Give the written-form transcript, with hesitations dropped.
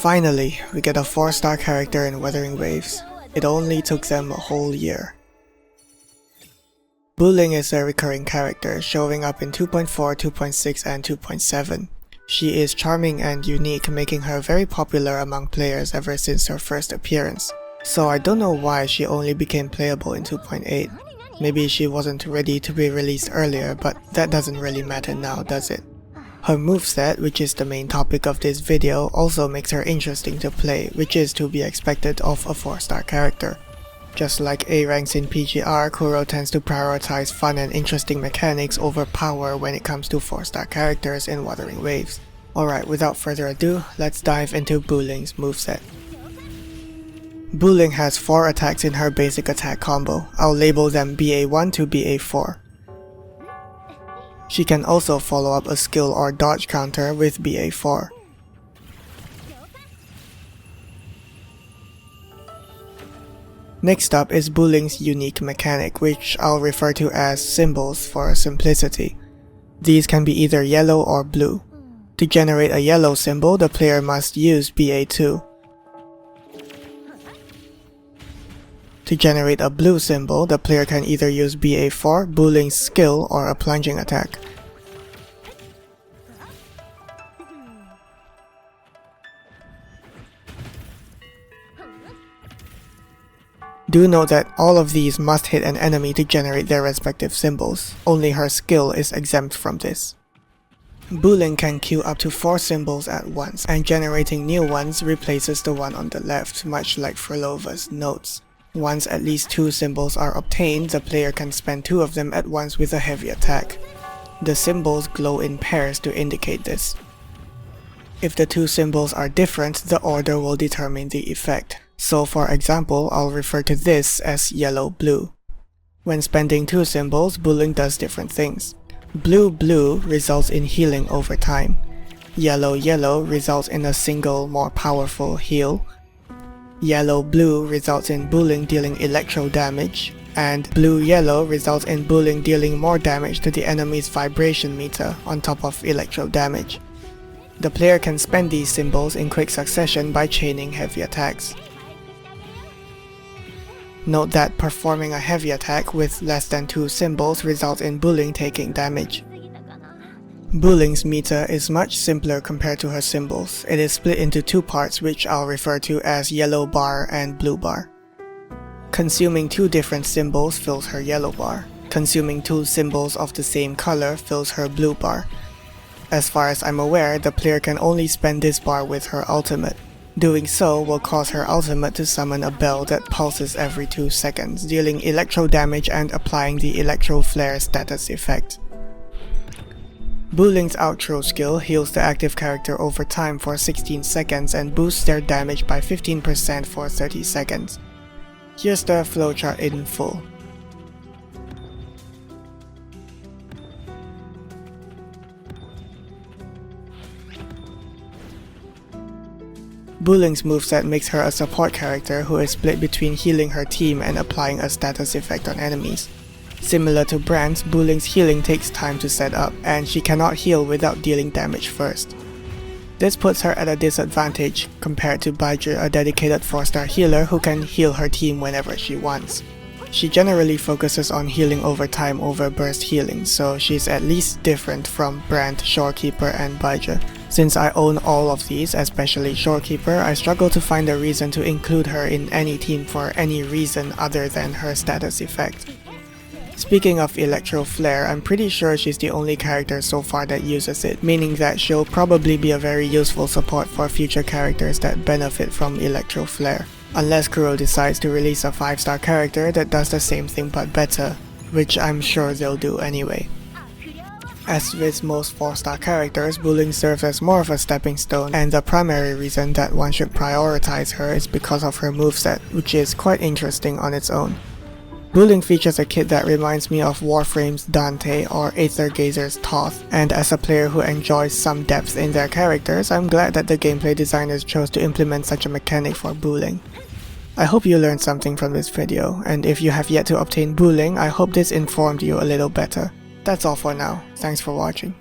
Finally, we get a 4-star character in Wuthering Waves. It only took them a whole year. Buling is a recurring character, showing up in 2.4, 2.6 and 2.7. She is charming and unique, making her very popular among players ever since her first appearance. So I don't know why she only became playable in 2.8. Maybe she wasn't ready to be released earlier, but that doesn't really matter now, does it? Her moveset, which is the main topic of this video, also makes her interesting to play, which is to be expected of a 4-star character. Just like A ranks in PGR, Kuro tends to prioritize fun and interesting mechanics over power when it comes to 4-star characters in Wuthering Waves. Alright, without further ado, let's dive into Buling's moveset. Buling has 4 attacks in her basic attack combo. I'll label them BA1 to BA4. She can also follow up a skill or dodge counter with BA4. Next up is Buling's unique mechanic, which I'll refer to as symbols for simplicity. These can be either yellow or blue. To generate a yellow symbol, the player must use BA2. To generate a blue symbol, the player can either use BA4, Buling's skill, or a plunging attack. Do note that all of these must hit an enemy to generate their respective symbols. Only her skill is exempt from this. Buling can queue up to 4 symbols at once, and generating new ones replaces the one on the left, much like Frolova's notes. Once at least 2 symbols are obtained, the player can spend 2 of them at once with a heavy attack. The symbols glow in pairs to indicate this. If the 2 symbols are different, the order will determine the effect. So for example, I'll refer to this as yellow-blue. When spending 2 symbols, Buling does different things. Blue-blue results in healing over time. Yellow-yellow results in a single, more powerful heal. Yellow-blue results in Buling dealing electro damage, and blue-yellow results in Buling dealing more damage to the enemy's vibration meter on top of electro damage. The player can spend these symbols in quick succession by chaining heavy attacks. Note that performing a heavy attack with less than 2 symbols results in Buling taking damage. Buling's meter is much simpler compared to her symbols. It is split into 2 parts, which I'll refer to as yellow bar and blue bar. Consuming 2 different symbols fills her yellow bar. Consuming 2 symbols of the same color fills her blue bar. As far as I'm aware, the player can only spend this bar with her ultimate. Doing so will cause her ultimate to summon a bell that pulses every 2 seconds, dealing electro damage and applying the electro flare status effect. Buling's outro skill heals the active character over time for 16 seconds and boosts their damage by 15% for 30 seconds. Here's the flowchart in full. Buling's moveset makes her a support character who is split between healing her team and applying a status effect on enemies. Similar to Brand's, Buling's healing takes time to set up, and she cannot heal without dealing damage first. This puts her at a disadvantage compared to Baizhi, a dedicated 4-star healer who can heal her team whenever she wants. She generally focuses on healing over time over burst healing, so she's at least different from Brand, Shorekeeper, and Baizhi. Since I own all of these, especially Shorekeeper, I struggle to find a reason to include her in any team for any reason other than her status effect. Speaking of Electro Flare, I'm pretty sure she's the only character so far that uses it, meaning that she'll probably be a very useful support for future characters that benefit from Electro Flare. Unless Kuro decides to release a 5-star character that does the same thing but better, which I'm sure they'll do anyway. As with most 4-star characters, Buling serves as more of a stepping stone, and the primary reason that one should prioritize her is because of her moveset, which is quite interesting on its own. Buling features a kit that reminds me of Warframe's Dante or Aethergazer's Toth, and as a player who enjoys some depth in their characters, I'm glad that the gameplay designers chose to implement such a mechanic for Buling. I hope you learned something from this video, and if you have yet to obtain Buling, I hope this informed you a little better. That's all for now. Thanks for watching.